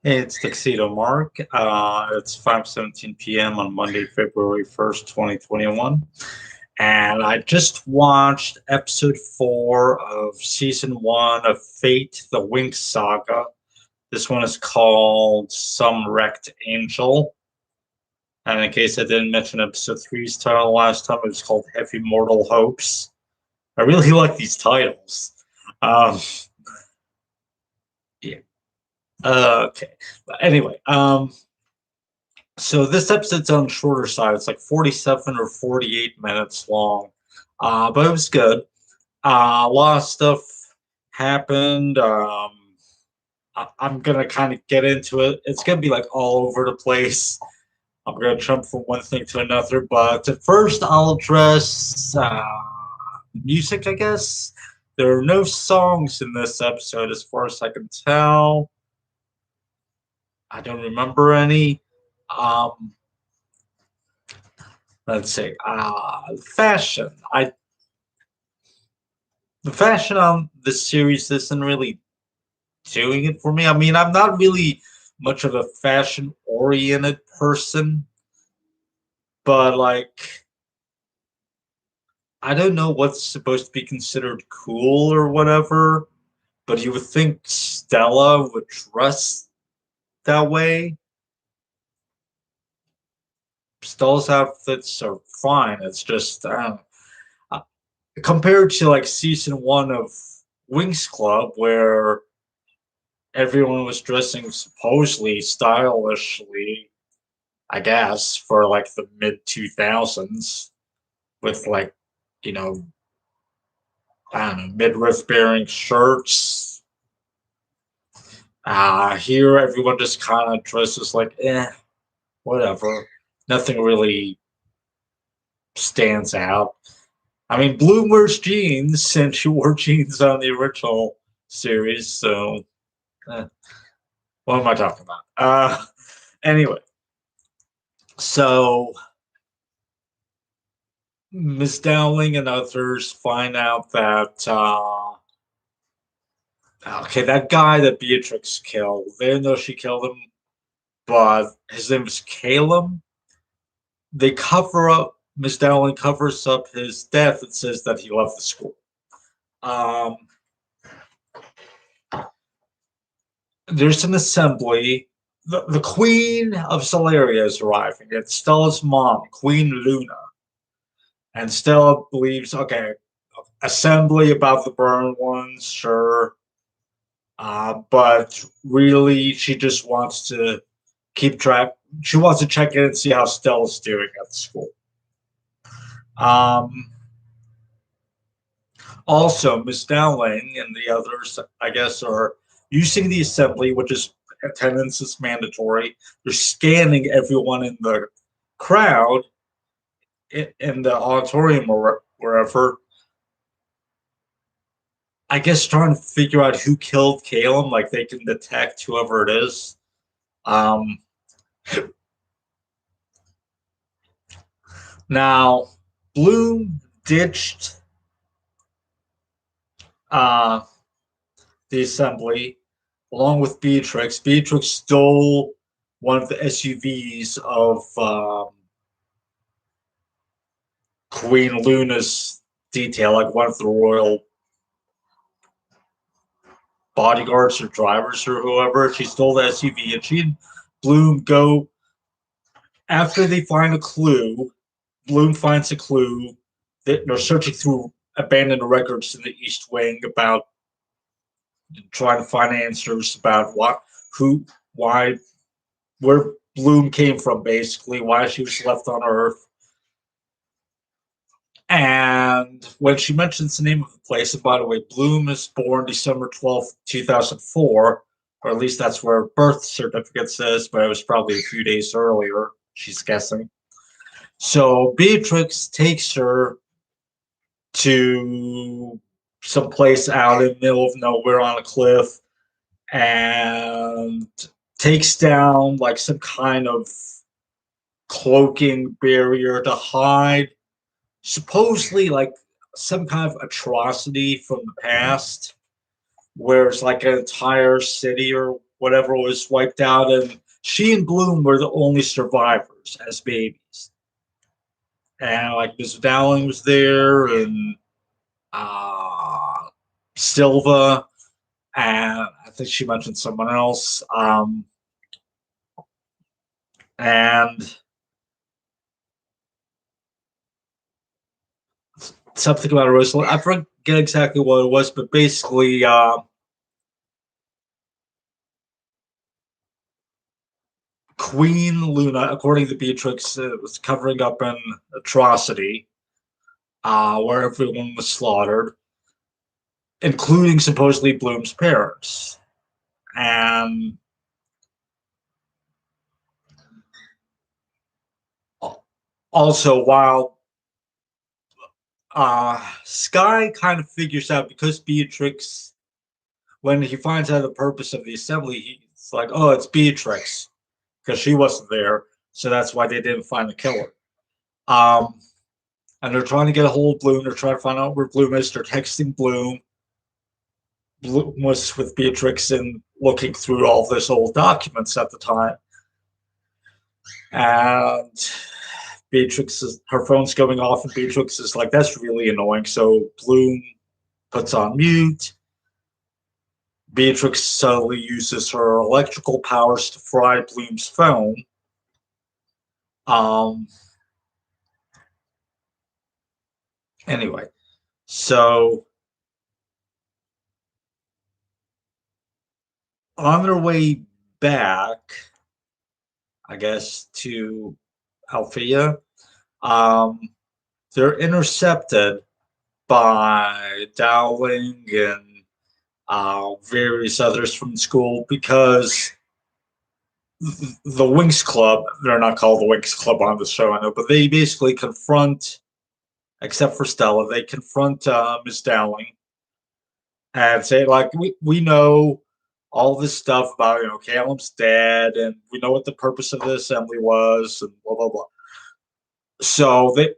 It's Tuxedo Mark. It's 5:17 p.m. on Monday, February 1st, 2021. And I just watched episode 4 of season 1 of Fate, the Winx Saga. This one is called Some Wrecked Angel. And in case I didn't mention episode 3's title last time, it was called Heavy Mortal Hopes. I really like these titles. Um, yeah. Okay. But anyway, so this episode's on the shorter side. It's like 47 or 48 minutes long. But it was good. A lot of stuff happened. I'm gonna kind of get into it. It's gonna be like all over the place. I'm gonna jump from one thing to another, but at first I'll address music, I guess. There are no songs in this episode, as far as I can tell. I don't remember any. Um, let's see. Fashion. The fashion on this series isn't really doing it for me. I mean, I'm not really much of a fashion oriented person, but like I don't know what's supposed to be considered cool or whatever, but you would think Stella would dress that way. Stella's outfits are fine. It's just uh, compared to like season 1 of Winx Club, where everyone was dressing supposedly stylishly, I guess, for like the mid 2000s with like, you know, I don't know, midriff bearing shirts. Here, everyone just kind of dresses like, whatever. Nothing really stands out. I mean, Bloom wears jeans, and she wore jeans on the original series, so eh, what am I talking about? Anyway, so Miss Dowling and others find out that okay, that guy that Beatrix killed, they didn't know she killed him, but his name was Caleb. They cover up Miss Dowling covers up his death and says that he left the school. Um, there's an assembly. The Queen of Solaria is arriving. It's Stella's mom, Queen Luna. And Stella believes, okay, assembly about the burned ones, sure. But really, she just wants to keep track. She wants to check in and see how Stella's doing at the school. Um, Also, Miss Dowling and the others, I guess, are using the assembly, which is attendance is mandatory. They're scanning everyone in the crowd in the auditorium or wherever. I guess trying to figure out who killed Caleb, like they can detect whoever it is. Um, Now, Bloom ditched uh, the assembly along with Beatrix. Beatrix stole one of the SUVs of Queen Luna's detail, like one of the royal bodyguards or drivers or whoever. She stole the SUV, and she and Bloom go after they find a clue. Bloom finds a clue that they're searching through abandoned records in the East Wing about trying to find answers about what, who, why, where Bloom came from, basically, why she was left on Earth. And when she mentions the name of the place, and by the way, Bloom is born December 12th, 2004, or at least that's where her birth certificate says, but it was probably a few days earlier, she's guessing. So Beatrix takes her to some place out in the middle of nowhere on a cliff and takes down like some kind of cloaking barrier to hide supposedly like some kind of atrocity from the past where it's like an entire city or whatever was wiped out, and she and Bloom were the only survivors as babies. And like Miss Dowling was there, and uh, Silva, and I think she mentioned someone else. And something about a Rosalind. I forget exactly what it was, but basically, Queen Luna, according to Beatrix, was covering up an atrocity where everyone was slaughtered, including supposedly Bloom's parents. And also, while Sky kind of figures out because Beatrix, when he finds out the purpose of the assembly, he's like, oh, it's Beatrix because she wasn't there. So that's why they didn't find the killer. Um, and they're trying to get a hold of Bloom. They're trying to find out where Bloom is. They're texting Bloom. Bloom was with Beatrix and looking through all this old documents at the time. And her phone's going off, and Beatrix is like, that's really annoying. So Bloom puts on mute. Beatrix subtly uses her electrical powers to fry Bloom's phone. Anyway, so on their way back, I guess, to Althea, they're intercepted by Dowling and various others from school because the Winx Club, they're not called the Winx Club on the show, I know, but they basically confront, except for Stella, they confront Miss Dowling and say, like, we know all this stuff about, Caleb's dead, and we know what the purpose of the assembly was, and blah, blah, blah. So they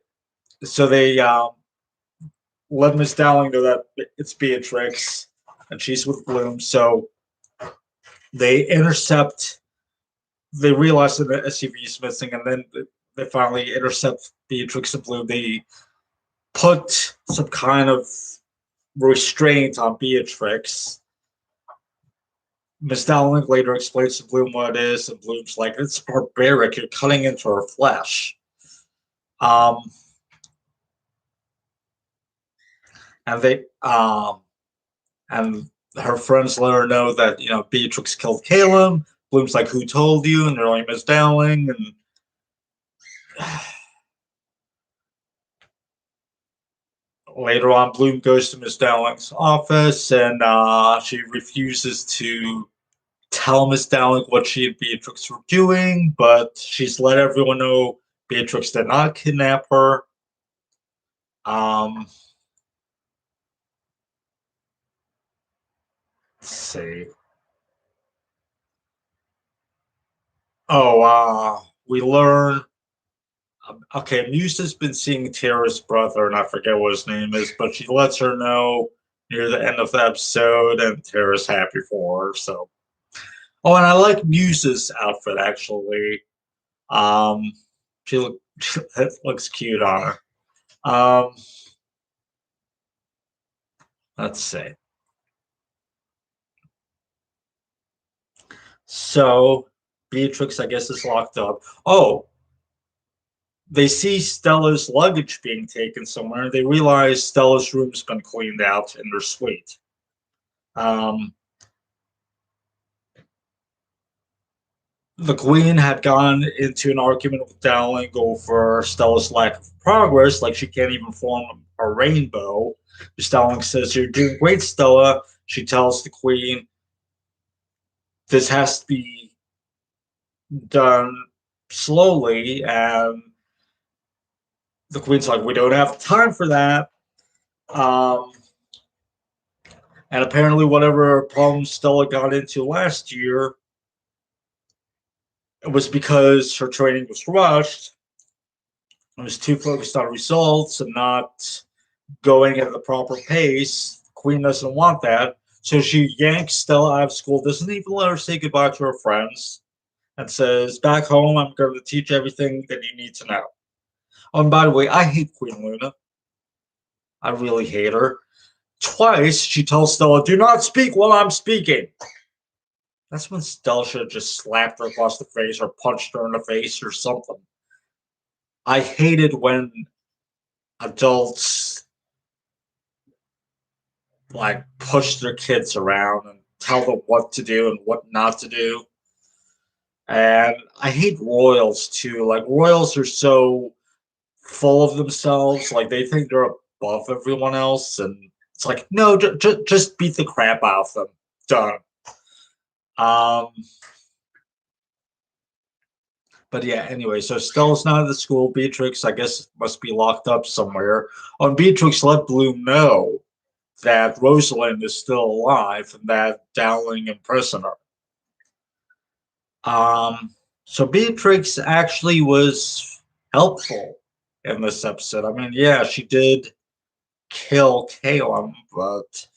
let Miss Dowling know that it's Beatrix, and she's with Bloom. So they intercept. They realize that the SUV is missing, and then they finally intercept Beatrix and Bloom. They put some kind of restraint on Beatrix. Miss Dowling later explains to Bloom what it is, and Bloom's like, "It's barbaric. You're cutting into her flesh." And they and her friends let her know that Beatrix killed Caleb. Bloom's like, "Who told you?" And they're like, "Miss Dowling." And later on, Bloom goes to Miss Dowling's office, and she refuses to tell Miss Dowling what she and Beatrix were doing, but she's let everyone know Beatrix did not kidnap her. Let's see. We learn. Okay, Musa's been seeing Tara's brother, and I forget what his name is, but she lets her know near the end of the episode, and Tara's happy for her. So, oh, and I like Musa's outfit actually. She looks cute on her. Let's see. So Beatrix, I guess, is locked up. Oh, they see Stella's luggage being taken somewhere. They realize Stella's room's been cleaned out in their suite. The Queen had gone into an argument with Dowling over Stella's lack of progress, like she can't even form a rainbow. Dowling says, "You're doing great, Stella." She tells the Queen, "This has to be done slowly," and the Queen's like, "We don't have time for that." Um, and apparently, whatever problems Stella got into last year, it was because her training was rushed. It was too focused on results and not going at the proper pace. Queen doesn't want that. So she yanks Stella out of school, doesn't even let her say goodbye to her friends, and says, "Back home, I'm going to teach everything that you need to know." Oh, and by the way, I hate Queen Luna. I really hate her. Twice, she tells Stella, "Do not speak while I'm speaking." That's when Stella should have just slapped her across the face or punched her in the face or something. I hated when adults like push their kids around and tell them what to do and what not to do. And I hate royals too. Like royals are so full of themselves, like they think they're above everyone else, and it's like no, just beat the crap out of them. Done. Um, but yeah, anyway, so Stella's not at the school. Beatrix, I guess, must be locked up somewhere. And Beatrix let Bloom know that Rosalind is still alive and that Dowling imprisoned her. So Beatrix actually was helpful in this episode. I mean, yeah, she did kill Caleb, but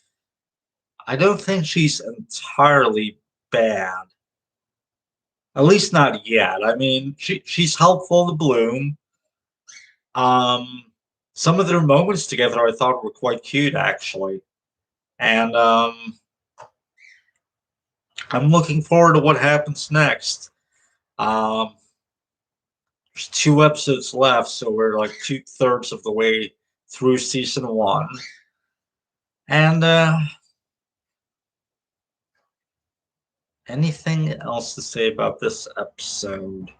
I don't think she's entirely bad. At least not yet. I mean, she's helpful to Bloom. Um, some of their moments together I thought were quite cute, actually, and I'm looking forward to what happens next. Um, there's 2 episodes left, so we're like 2/3 of the way through season 1, and anything else to say about this episode?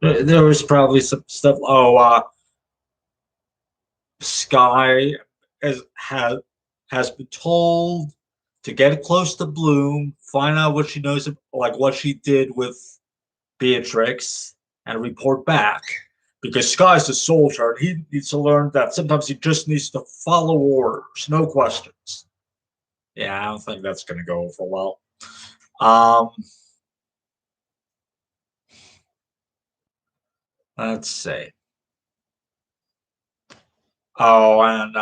There was probably some stuff. Oh, Sky has been told to get close to Bloom, find out what she knows, like what she did with Beatrix, and report back. Because Sky's a soldier, and he needs to learn that sometimes he just needs to follow orders, no questions. Yeah, I don't think that's going to go over well. Um, let's see. Oh, and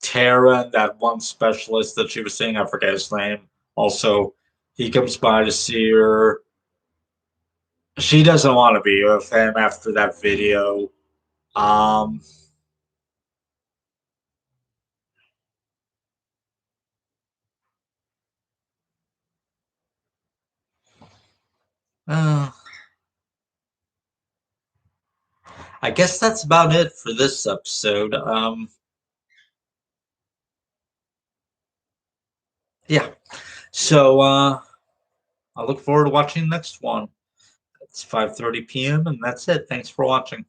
Taryn, that one specialist that she was seeing, I forget his name. Also, he comes by to see her. She doesn't want to be with him after that video. Um, uh, I guess that's about it for this episode. Yeah. So I look forward to watching the next one. It's 5:30 p.m. and that's it. Thanks for watching.